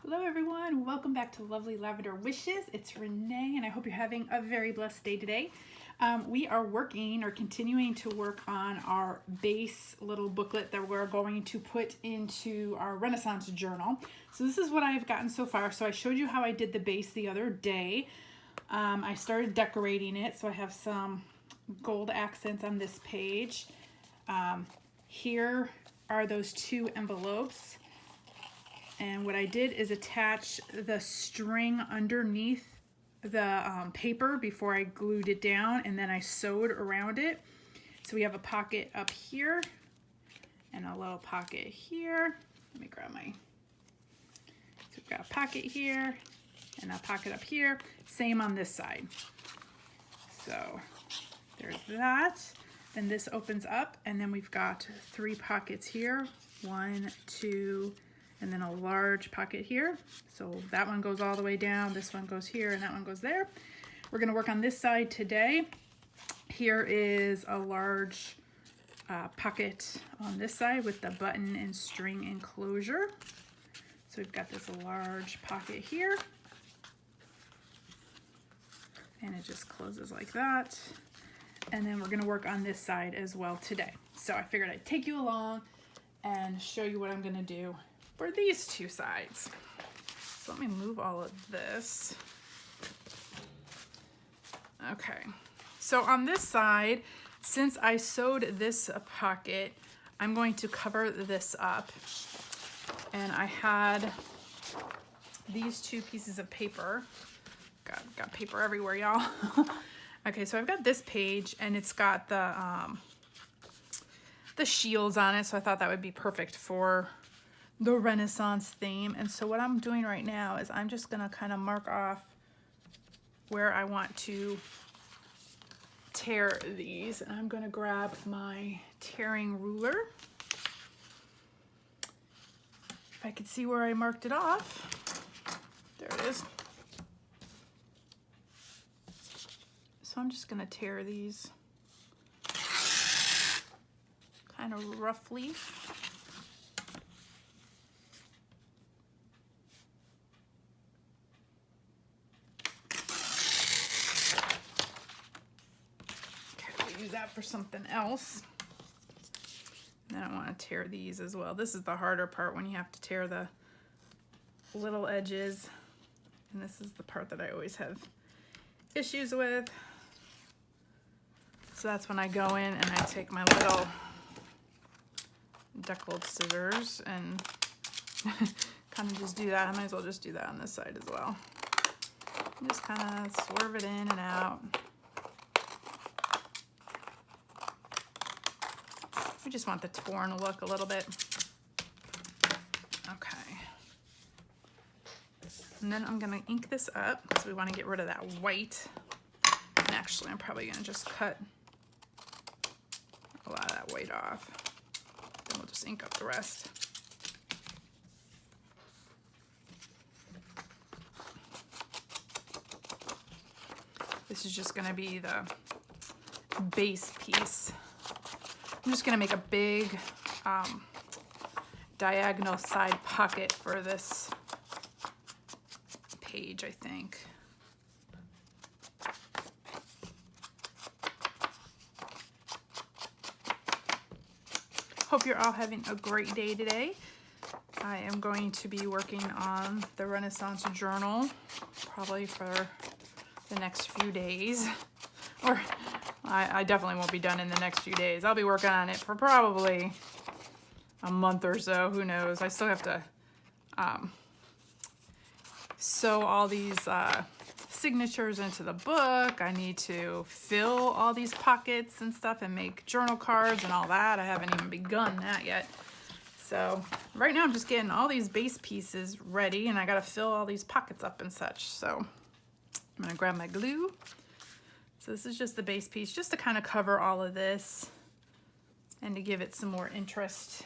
Hello everyone, welcome back to Lovely Lavender Wishes. It's Renee and I hope you're having a very blessed day today. We are working or continuing to work on our base little booklet that we're going to put into our Renaissance journal. So this is what I've gotten so far. So I showed you how I did the base the other day. I started decorating it, so I have some gold accents on this page. Here are those two envelopes. And what I did is attach the string underneath the paper before I glued it down, and then I sewed around it. So we have a pocket up here and a little pocket here. Let me grab my, so we've got a pocket here and a pocket up here. Same on this side. So there's that. Then this opens up, and then we've got three pockets here. 1, 2, and then a large pocket here. So that one goes all the way down, this one goes here, and that one goes there. We're gonna work on this side today. Here is a large pocket on this side with the button and string enclosure. So we've got this large pocket here. And it just closes like that. And then we're gonna work on this side as well today. So I figured I'd take you along and show you what I'm gonna do for these two sides. So let me move all of this. Okay, so on this side, since I sewed this pocket, I'm going to cover this up. And I had these two pieces of paper. Got paper everywhere, y'all. Okay, so I've got this page, and it's got the shields on it, so I thought that would be perfect for the Renaissance theme. And so what I'm doing right now is I'm just gonna kind of mark off where I want to tear these. And I'm gonna grab my tearing ruler. If I could see where I marked it off. There it is. So I'm just gonna tear these kind of roughly. Use that for something else. And then I want to tear these as well. This is the harder part, when you have to tear the little edges. And this is the part that I always have issues with. So that's when I go in and I take my little deckled scissors and kind of just do that. I might as well just do that on this side as well. And just kind of swerve it in and out. We just want the torn look a little bit. Okay. And then I'm gonna ink this up because we want to get rid of that white. And actually, I'm probably gonna just cut a lot of that white off. Then we'll just ink up the rest. This is just gonna be the base piece. I'm just gonna make a big diagonal side pocket for this page, I think. Hope you're all having a great day today. I am going to be working on the Renaissance journal probably for the next few days. Or I definitely won't be done in the next few days. I'll be working on it for probably a month or so. Who knows? I still have to sew all these signatures into the book. I need to fill all these pockets and stuff and make journal cards and all that. I haven't even begun that yet. So right now I'm just getting all these base pieces ready, and I gotta fill all these pockets up and such. So I'm gonna grab my glue. So this is just the base piece, just to kind of cover all of this and to give it some more interest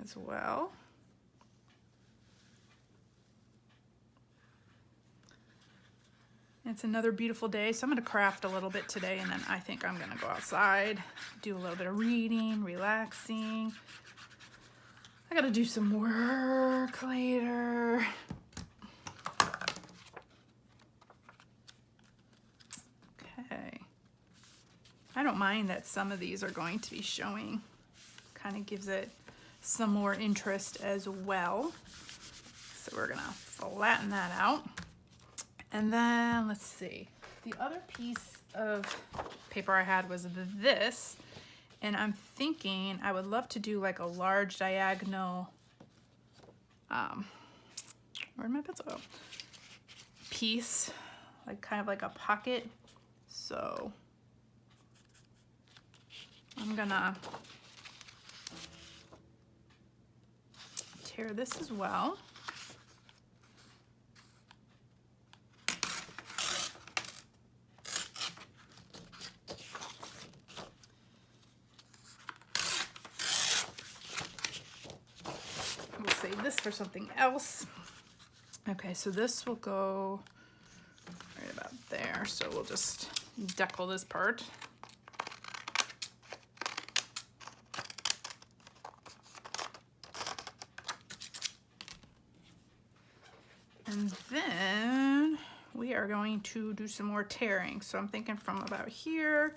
as well. It's another beautiful day, so I'm going to craft a little bit today, and then I think I'm going to go outside, do a little bit of reading, relaxing. I gotta do some work later. Okay. I don't mind that some of these are going to be showing. Kind of gives it some more interest as well. So we're gonna flatten that out. And then let's see. The other piece of paper I had was this. And I'm thinking I would love to do like a large diagonal, where'd my pencil go? Piece, like kind of like a pocket. So I'm gonna tear this as well. We'll save this for something else. Okay, so this will go right about there. So we'll just decal this part. And then we are going to do some more tearing. So I'm thinking from about here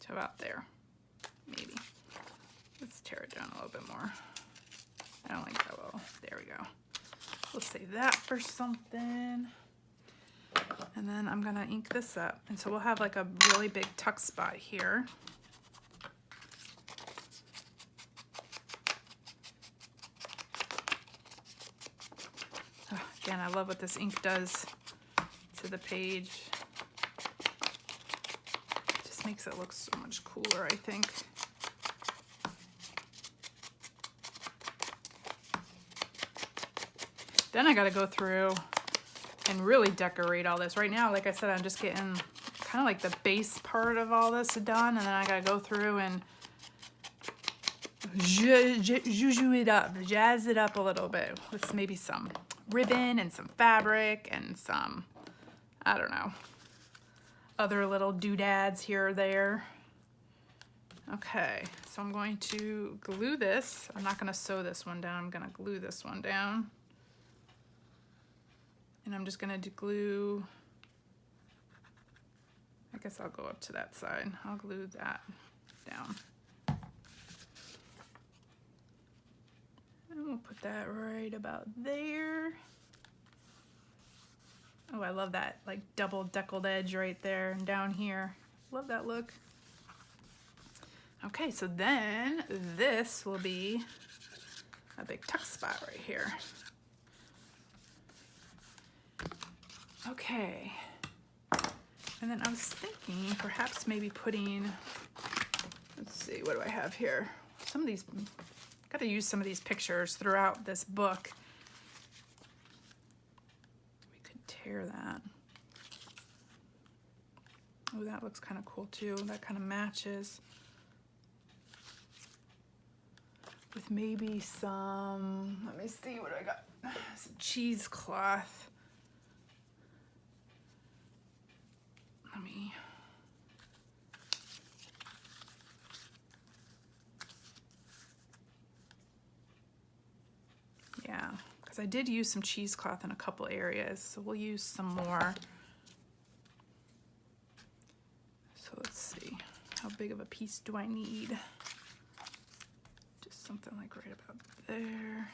to about there, maybe. Let's tear it down a little bit more. I don't like that little, there we go. We'll save that for something. And then I'm gonna ink this up. And so we'll have like a really big tuck spot here. Oh, again, I love what this ink does to the page. It just makes it look so much cooler, I think. Then I gotta go through and really decorate all this. Right now, like I said, I'm just getting kind of like the base part of all this done, and then I gotta go through and juju it up, jazz it up a little bit with maybe some ribbon and some fabric and some, I don't know, other little doodads here or there. Okay, so I'm going to glue this. I'm not gonna sew this one down, I'm gonna glue this one down. And I'm just gonna glue, I guess I'll go up to that side. I'll glue that down. And we'll put that right about there. Oh, I love that like double deckled edge right there and down here. Love that look. Okay, so then this will be a big tuck spot right here. Okay, and then I was thinking perhaps maybe putting, let's see, what do I have here? Some of these, got to use some of these pictures throughout this book. We could tear that. Oh, that looks kind of cool too. That kind of matches with maybe some, let me see, what do I got? Some cheesecloth. Let me, yeah, because I did use some cheesecloth in a couple areas, so we'll use some more. So let's see, how big of a piece do I need? Just something like right about there.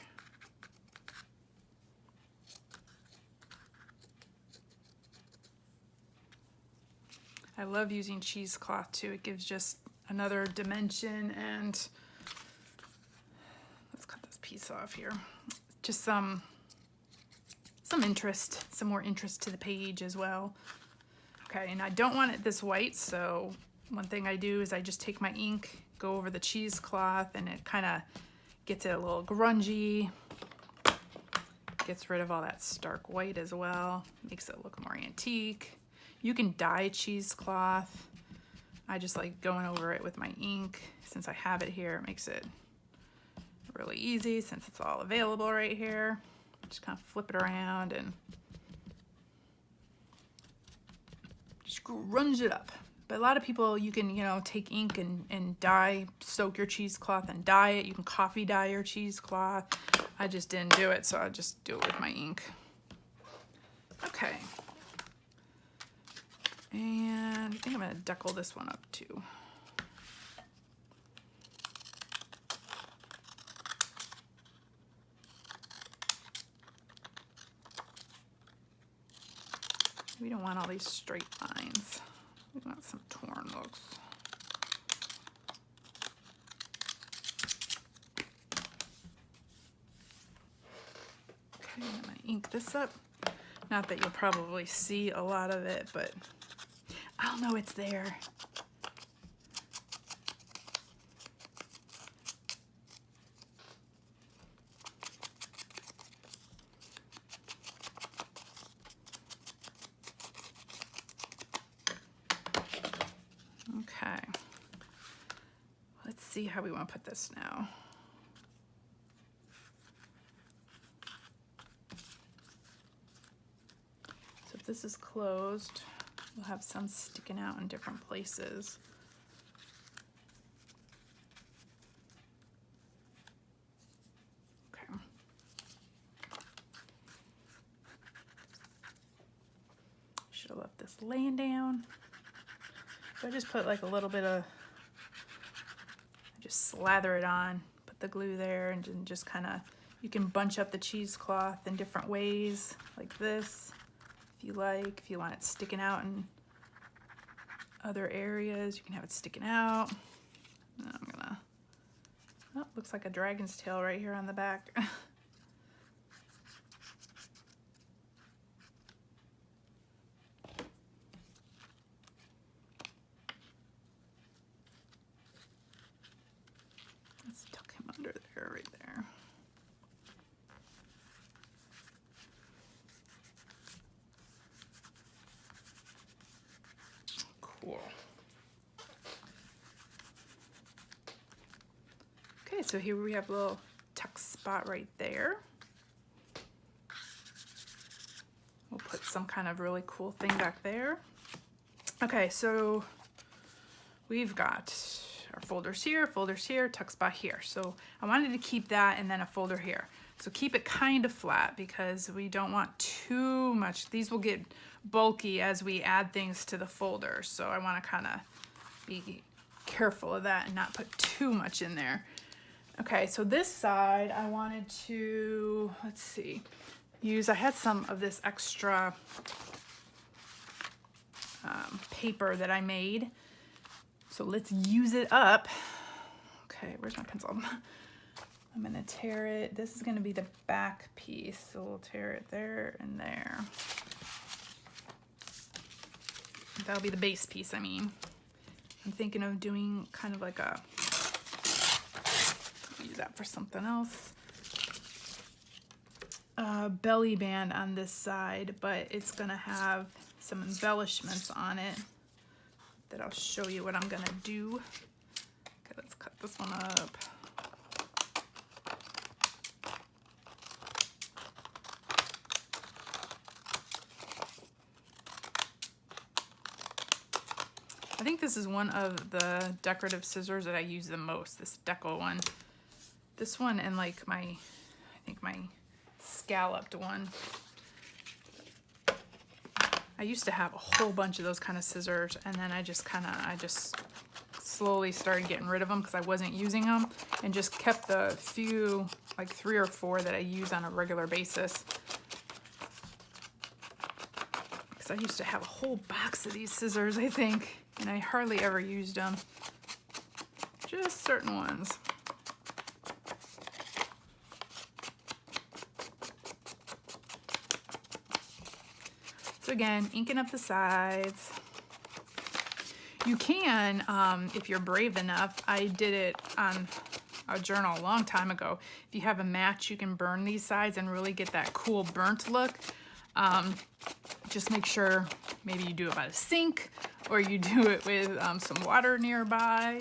I love using cheesecloth too. It gives just another dimension, and let's cut this piece off here. Just some interest, some more interest to the page as well. Okay, and I don't want it this white, so one thing I do is I just take my ink, go over the cheesecloth, and it kind of gets it a little grungy. Gets rid of all that stark white as well. Makes it look more antique. You can dye cheesecloth. I just like going over it with my ink. Since I have it here, it makes it really easy since it's all available right here. Just kind of flip it around and scrunch it up. But a lot of people, you can, you know, take ink and dye, soak your cheesecloth and dye it. You can coffee dye your cheesecloth. I just didn't do it, so I just do it with my ink. Okay. And I think I'm gonna deckle this one up too. We don't want all these straight lines. We want some torn looks. Okay, I'm gonna ink this up. Not that you'll probably see a lot of it, but I'll know it's there. Okay, let's see how we want to put this now. So if this is closed, we'll have some sticking out in different places. Okay. Should have left this laying down. So I just put like a little bit of, just slather it on, put the glue there, and then just kind of, you can bunch up the cheesecloth in different ways, like this, if you like. If you want it sticking out in other areas, you can have it sticking out. And I'm gonna, oh, looks like a dragon's tail right here on the back. Under there, right there. Cool. Okay, so here we have a little tuck spot right there. We'll put some kind of really cool thing back there. Okay, so we've got our folders here, tuck spot here. So I wanted to keep that and then a folder here. So keep it kind of flat because we don't want too much. These will get bulky as we add things to the folder. So I want to kind of be careful of that and not put too much in there. Okay, so this side I wanted to, let's see, I had some of this extra paper that I made. So let's use it up. Okay, where's my pencil? I'm gonna tear it. This is gonna be the back piece. So we'll tear it there and there. That'll be the base piece, I mean. I'm thinking of doing kind of like a, use that for something else. A belly band on this side, but it's gonna have some embellishments on it that I'll show you what I'm gonna do. Okay, let's cut this one up. I think this is one of the decorative scissors that I use the most, this deco one. This one and like I think my scalloped one. I used to have a whole bunch of those kind of scissors, and then I just slowly started getting rid of them because I wasn't using them, and just kept the few, like 3 or 4 that I use on a regular basis. Because I used to have a whole box of these scissors, I think, and I hardly ever used them. Just certain ones. So again, inking up the sides. You can, if you're brave enough, I did it on a journal a long time ago. If you have a match, you can burn these sides and really get that cool burnt look. Just make sure maybe you do it by the sink or you do it with some water nearby,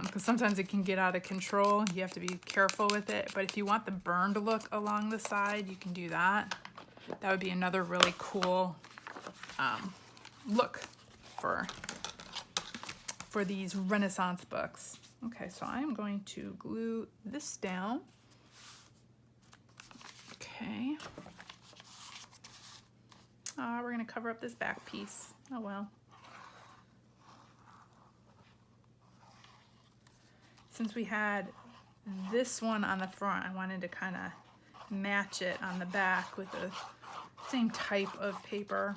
because sometimes it can get out of control. You have to be careful with it. But if you want the burned look along the side, you can do that. That would be another really cool look for these Renaissance books. Okay, so I'm going to glue this down. Okay. We're gonna cover up this back piece. Oh well. Since we had this one on the front, I wanted to kind of match it on the back with the same type of paper.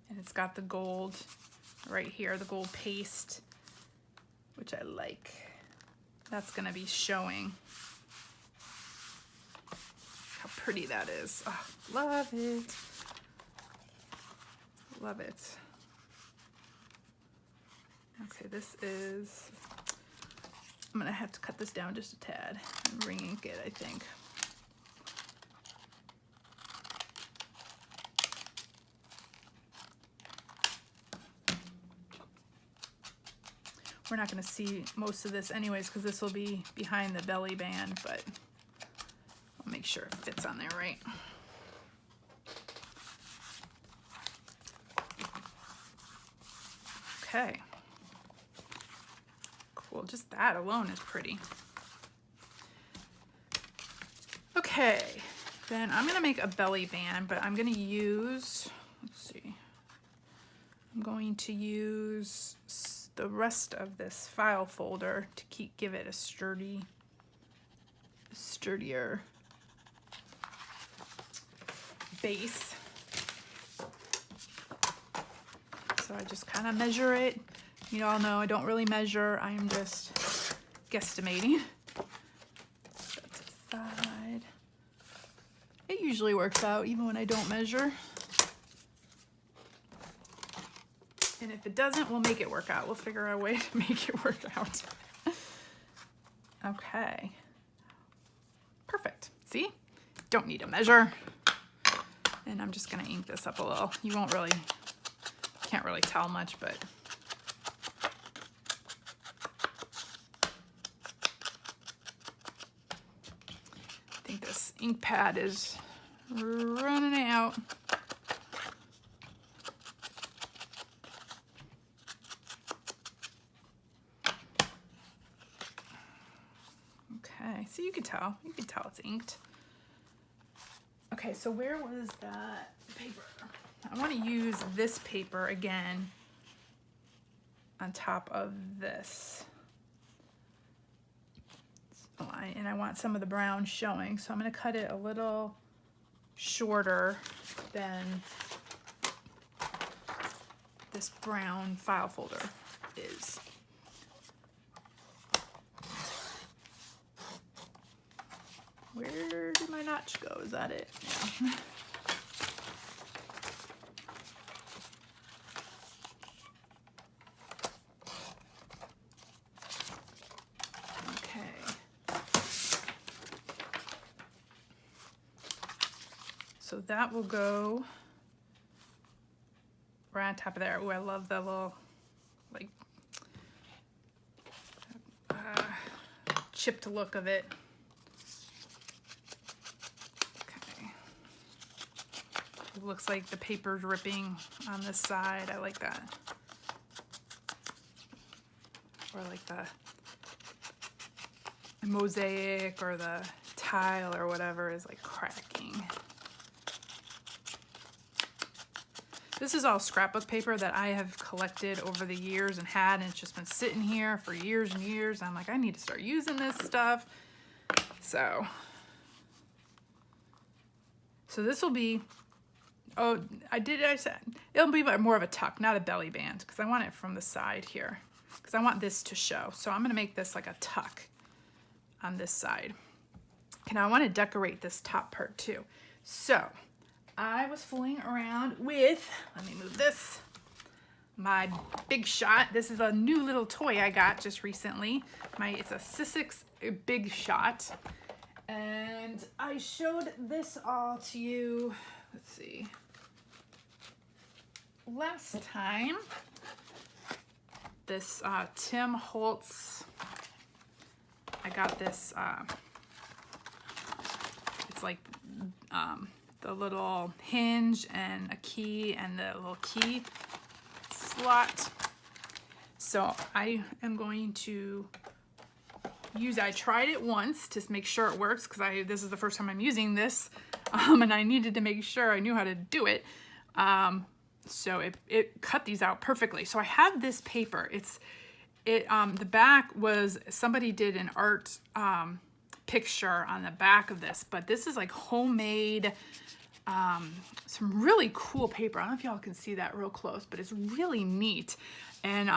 And it's got the gold right here, the gold paste, which I like. That's gonna be showing. How pretty that is. Oh, love it. Love it. Okay, this is, I'm gonna have to cut this down just a tad and re-ink it, I think. We're not gonna see most of this anyways because this will be behind the belly band, but I'll make sure it fits on there right. Okay. Cool, just that alone is pretty. Okay, then I'm gonna make a belly band, but I'm gonna use, let's see, I'm going to use the rest of this file folder to give it a sturdier base. So I just kind of measure it. You all know I don't really measure, I'm just guesstimating. Set to the side. It usually works out even when I don't measure. And if it doesn't, we'll make it work out. We'll figure out a way to make it work out. Okay. Perfect. See? Don't need to measure. And I'm just gonna ink this up a little. You can't really tell much, but I think this ink pad is running out. Okay, so you can tell it's inked. Okay, so where was that paper? I want to use this paper again on top of this. So I want some of the brown showing, so I'm going to cut it a little shorter than this brown file folder is. Where did my notch go? Is that it? Yeah. Okay. So that will go right on top of there. Oh, I love the little, like, chipped look of it. It looks like the paper's ripping on this side. I like that. Or like the mosaic or the tile or whatever is like cracking. This is all scrapbook paper that I have collected over the years and had, and it's just been sitting here for years and years. I'm like, I need to start using this stuff. So this will be, oh, I said, it'll be more of a tuck, not a belly band, because I want it from the side here, because I want this to show. So I'm gonna make this like a tuck on this side. And I wanna decorate this top part too. So I was fooling around with, let me move this, my Big Shot. This is a new little toy I got just recently. It's a Sizzix Big Shot. And I showed this all to you, let's see, last time. This Tim Holtz, I got this like the little hinge and a key and the little key slot. So I am going to I tried it once to make sure it works, because this is the first time I'm using this, and I needed to make sure I knew how to do it. So it cut these out perfectly. So I have this paper. The back was, somebody did an art picture on the back of this, but this is like homemade, some really cool paper. I don't know if y'all can see that real close, but it's really neat. And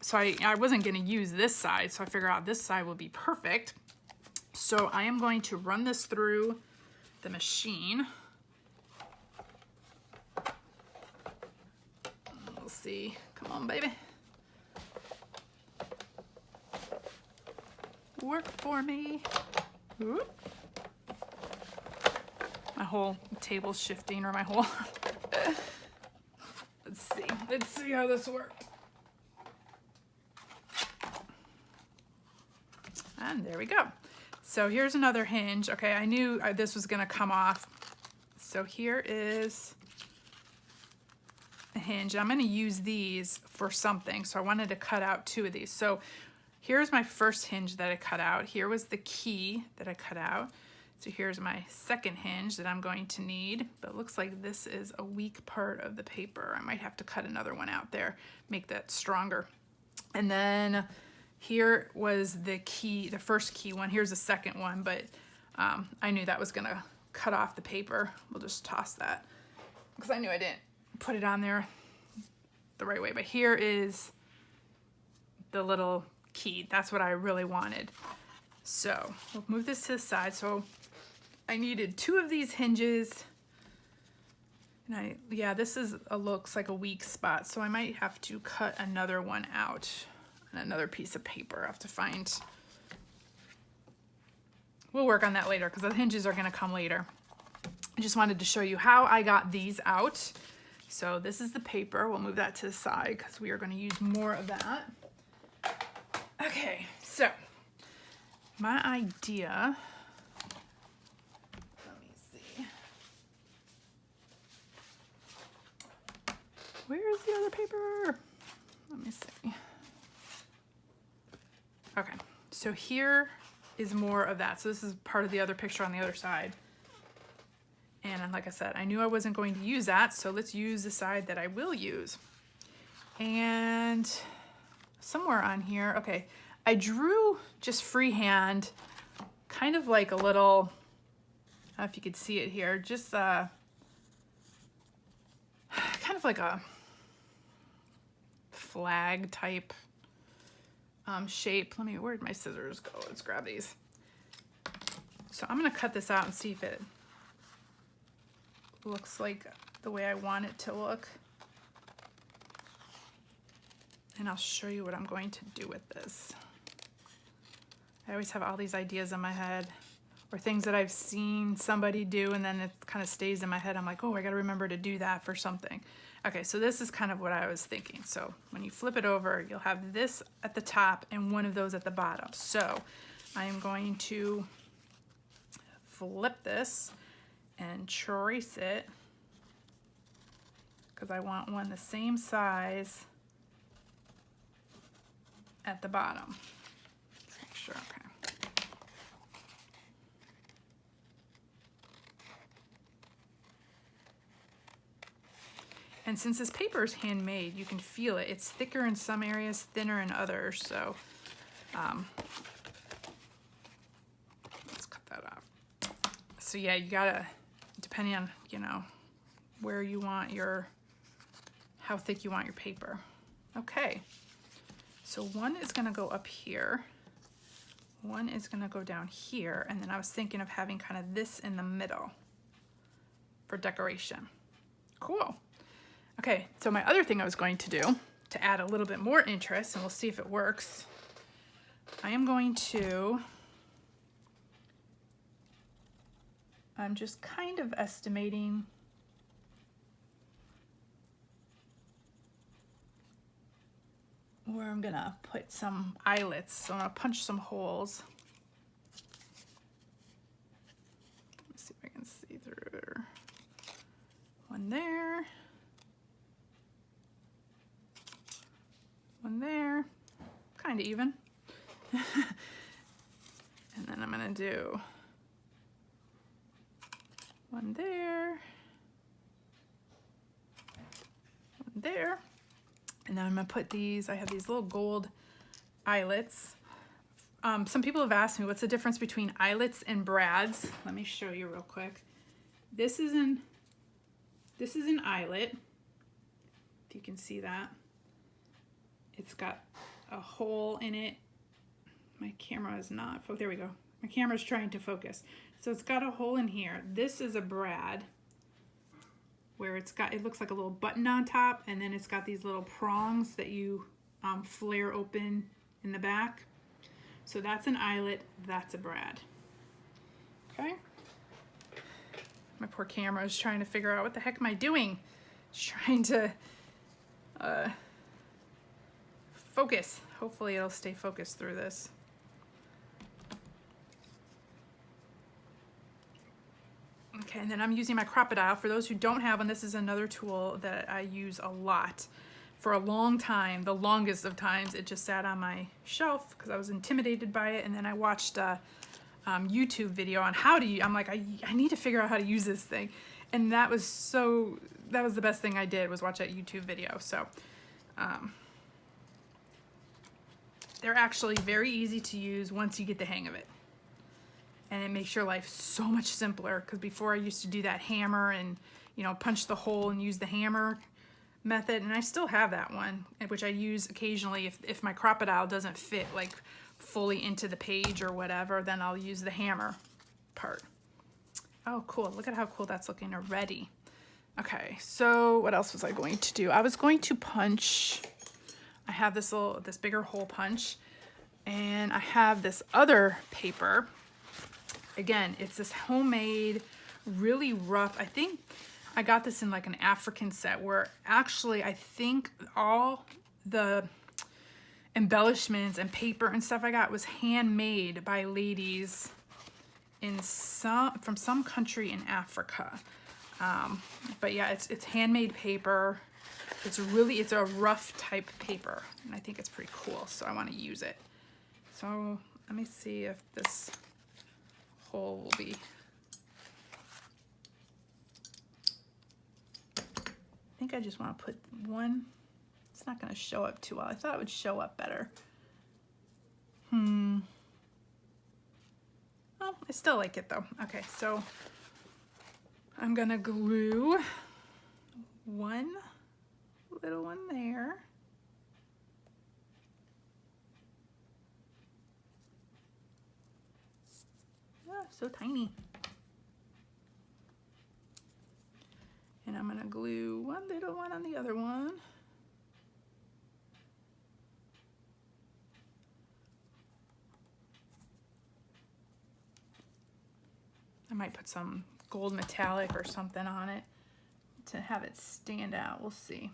so I wasn't going to use this side, so I figured out this side will be perfect. So I am going to run this through the machine. We'll see. Come on, baby. Work for me. Whoop. My whole table's shifting, or my whole... Let's see how this works. And there we go. So here's another hinge. Okay, I knew this was gonna come off. So here is a hinge. I'm gonna use these for something. So I wanted to cut out 2 of these. So here's my first hinge that I cut out. Here was the key that I cut out. So here's my second hinge that I'm going to need, but it looks like this is a weak part of the paper. I might have to cut another one out there, make that stronger. And then here was the key, the first key one. Here's the second one, but I knew that was gonna cut off the paper. We'll just toss that, because I knew I didn't put it on there the right way. But here is the little key. That's what I really wanted. So we'll move this to the side. So I needed 2 of these hinges. And this looks like a weak spot. So I might have to cut another one out and another piece of paper. I have to find. We'll work on that later, because the hinges are gonna come later. I just wanted to show you how I got these out. So this is the paper. We'll move that to the side, because we are gonna use more of that. Okay, so my idea, let me see. Where is the other paper? Let me see. Okay, so here is more of that. So this is part of the other picture on the other side. And like I said, I knew I wasn't going to use that, so let's use the side that I will use. And somewhere on here, okay, I drew just freehand, kind of like a little, I don't know if you could see it here, just kind of like a flag type shape. Where'd my scissors go? Let's grab these. So I'm gonna cut this out and see if it looks like the way I want it to look. And I'll show you what I'm going to do with this. I always have all these ideas in my head, or things that I've seen somebody do, and then it kind of stays in my head. I'm like, oh, I gotta remember to do that for something. Okay, so this is kind of what I was thinking. So when you flip it over, you'll have this at the top and one of those at the bottom. So I am going to flip this and trace it, because I want one the same size at the bottom. Let's make sure, okay. And since this paper is handmade, you can feel it. It's thicker in some areas, thinner in others. So let's cut that off. So yeah, you gotta, depending on, where you want how thick you want your paper. Okay, so one is gonna go up here. One is gonna go down here. And then I was thinking of having kind of this in the middle for decoration. Cool. Okay, so my other thing I was going to do to add a little bit more interest, and we'll see if it works, I am going to, I'm just kind of estimating where I'm gonna put some eyelets. So I'm gonna punch some holes. Let's see kind of even. And then I'm gonna do one there, one there. And then I'm gonna put these, I have these little gold eyelets. Some people have asked me what's the difference between eyelets and brads. Let me show you real quick. This is an eyelet, if you can see that. It's got a hole in it. My camera is not, there we go. My camera's trying to focus. So it's got a hole in here. This is a brad, where it looks like a little button on top, and then it's got these little prongs that you flare open in the back. So that's an eyelet, that's a brad. Okay. My poor camera is trying to figure out what the heck am I doing? It's trying to focus. Hopefully it'll stay focused through this. Okay, and then I'm using my Crop-A-Dile. For those who don't have one, this is another tool that I use a lot. For a long time, the longest of times, it just sat on my shelf because I was intimidated by it, and then I watched a YouTube video on how to use. I'm like, I need to figure out how to use this thing, and that was the best thing I did, was watch that YouTube video. So they're actually very easy to use once you get the hang of it. And it makes your life so much simpler, because before I used to do that hammer and, you know, punch the hole and use the hammer method, and I still have that one, which I use occasionally if my Crop-A-Dile doesn't fit like fully into the page or whatever, then I'll use the hammer part. Oh, cool. Look at how cool that's looking already. Okay, so what else was I going to do? I was going to punch. I have this bigger hole punch, and I have this other paper. Again, it's this homemade, really rough. I think I got this in like an African set, where actually I think all the embellishments and paper and stuff I got was handmade by ladies from some country in Africa. But yeah, it's handmade paper. It's a rough type paper, and I think it's pretty cool, so I want to use it. So let me see if this hole will be. I think I just want to put one. It's not going to show up too well. I thought it would show up better. Oh, I still like it though. Okay, so I'm going to glue one little one there. Oh, so tiny. And I'm gonna glue one little one on the other one. I might put some gold metallic or something on it to have it stand out. We'll see.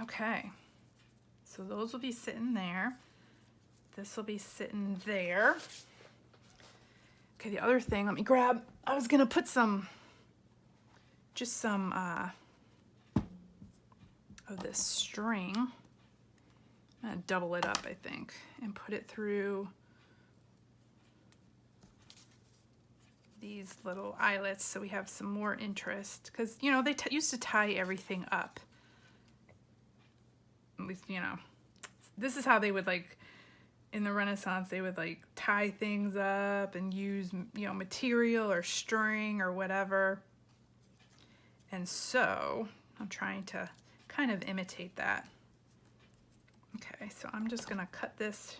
Okay, so those will be sitting there. This will be sitting there. Okay, the other thing, let me grab, I was gonna put just some of this string. I'm gonna double it up, I think, and put it through these little eyelets so we have some more interest. Because, you know, they used to tie everything up. At least, you know, this is how they would, like, in the Renaissance, they would like tie things up and use, you know, material or string or whatever. And so I'm trying to kind of imitate that. Okay, so I'm just gonna cut this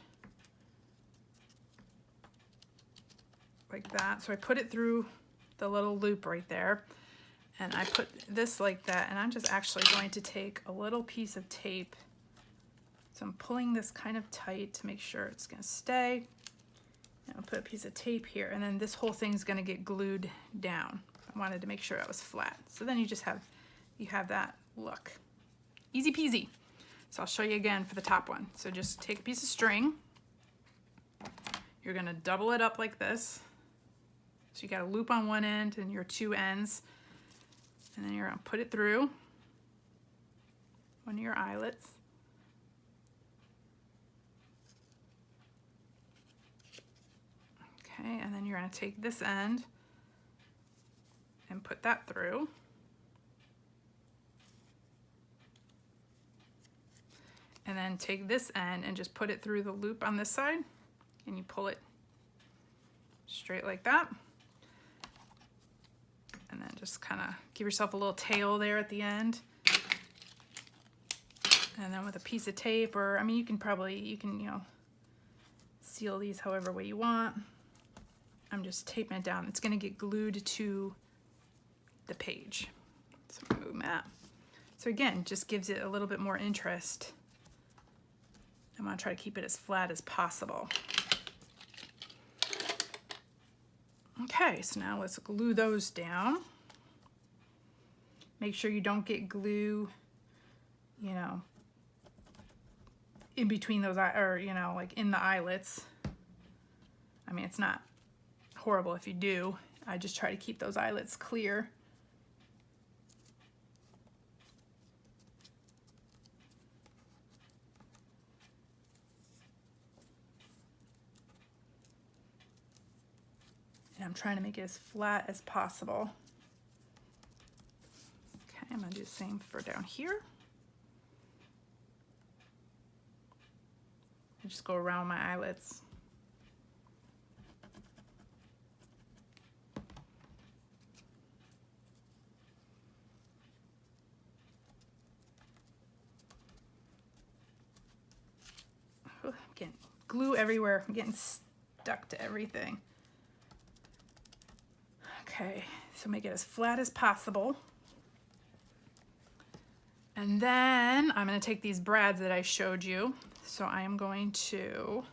like that. So I put it through the little loop right there, and I put this like that, and I'm just actually going to take a little piece of tape. So I'm pulling this kind of tight to make sure it's gonna stay. And I'll put a piece of tape here, and then this whole thing's gonna get glued down. I wanted to make sure it was flat. So then you just have that look. Easy peasy. So I'll show you again for the top one. So just take a piece of string. You're gonna double it up like this. So you got a loop on one end and your two ends. And then you're gonna put it through. one of your eyelets. Okay, and then you're going to take this end and put that through. And then take this end and just put it through the loop on this side, and you pull it straight like that. And then just kind of give yourself a little tail there at the end. And then with a piece of tape, or I mean, you can, you know, seal these however way you want. I'm just taping it down. It's gonna get glued to the page. So I'm gonna move that. So again, just gives it a little bit more interest. I'm gonna try to keep it as flat as possible. Okay, so now let's glue those down. Make sure you don't get glue, you know, in between those, or, you know, like in the eyelets. I mean, it's not horrible if you do. I just try to keep those eyelets clear. And I'm trying to make it as flat as possible. Okay, I'm gonna do the same for down here. I just go around my eyelets. Oh, I'm getting glue everywhere. I'm getting stuck to everything. Okay, so make it as flat as possible. And then I'm gonna take these brads that I showed you. So I am going to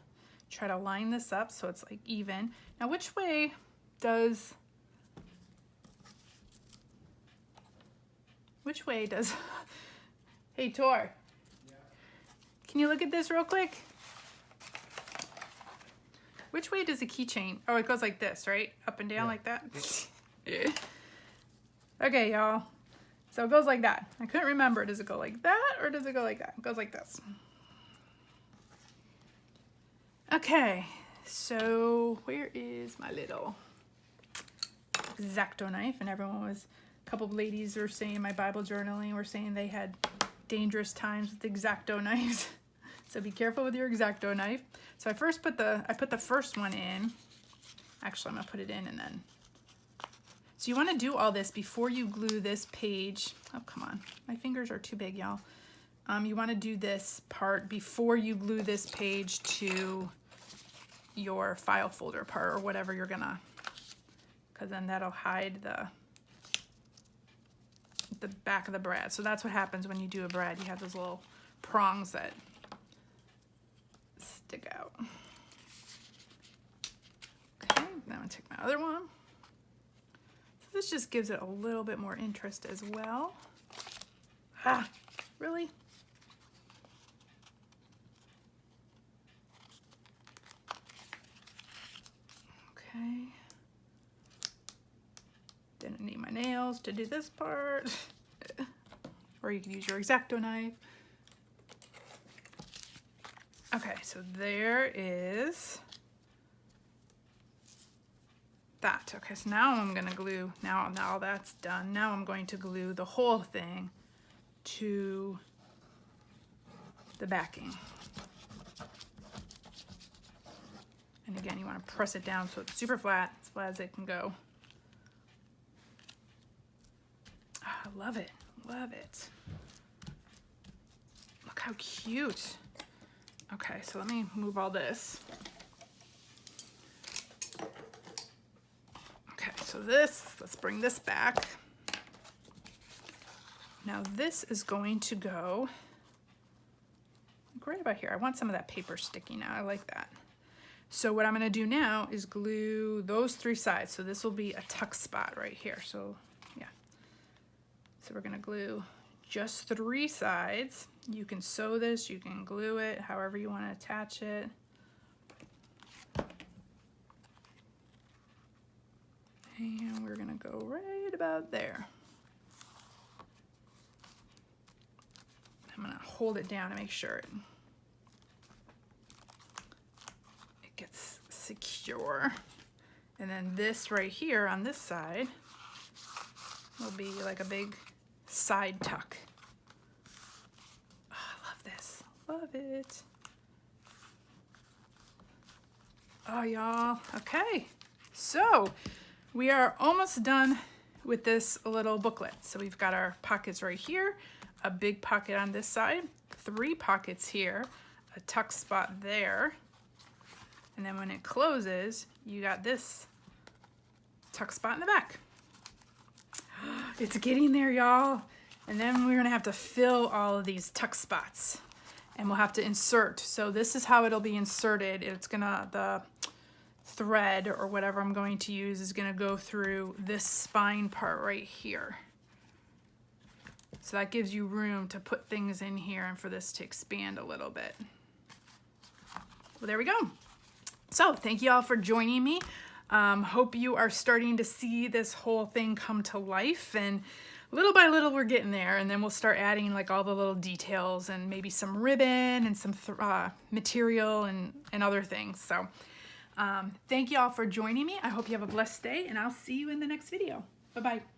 try to line this up so it's like even. Now which way does, hey Tor, yeah. Can you look at this real quick? Which way does the keychain, oh, it goes like this, right? Up and down, yeah, like that? Yeah. Okay, y'all. So it goes like that. I couldn't remember, does it go like that or does it go like that? It goes like this. Okay, so where is my little X-Acto knife? And everyone was, a couple of ladies were saying in my Bible journaling, were saying they had dangerous times with X-Acto knives. So be careful with your X-Acto knife. So I put the first one in. Actually, I'm gonna put it in and then. So you wanna do all this before you glue this page. Oh, come on, my fingers are too big, y'all. You wanna do this part before you glue this page to your file folder part or whatever you're gonna, because then that'll hide the back of the brad. So that's what happens when you do a brad. You have those little prongs that stick out. Okay, then I'm gonna take my other one. So this just gives it a little bit more interest as well. Ah, really? Okay. Didn't need my nails to do this part. Or you could use your X-Acto knife. Okay, so there is that. Okay, so now I'm gonna glue, now that's done. Now I'm going to glue the whole thing to the backing. And again, you want to press it down so it's super flat, as flat as it can go. Oh, I love it, love it. Look how cute. Okay, so let me move all this. Okay, so this, let's bring this back. Now this is going to go right about here. I want some of that paper sticking out, I like that. So what I'm gonna do now is glue those three sides. So this will be a tuck spot right here. So yeah, so we're gonna glue just three sides. You can sew this, you can glue it, however you wanna attach it. And we're gonna go right about there. I'm gonna hold it down to make sure it gets secure. And then this right here on this side will be like a big side tuck. Oh, I love this, love it. Oh, y'all, okay. So we are almost done with this little booklet. So we've got our pockets right here, a big pocket on this side, 3 pockets here, a tuck spot there, and then when it closes, you got this tuck spot in the back. It's getting there, y'all. And then we're gonna have to fill all of these tuck spots, and we'll have to insert. So this is how it'll be inserted. It's gonna, the thread or whatever I'm going to use is gonna go through this spine part right here. So that gives you room to put things in here and for this to expand a little bit. Well, there we go. So thank you all for joining me. Hope you are starting to see this whole thing come to life, and little by little we're getting there, and then we'll start adding like all the little details and maybe some ribbon and some material and other things. So thank you all for joining me. I hope you have a blessed day, and I'll see you in the next video. Bye-bye.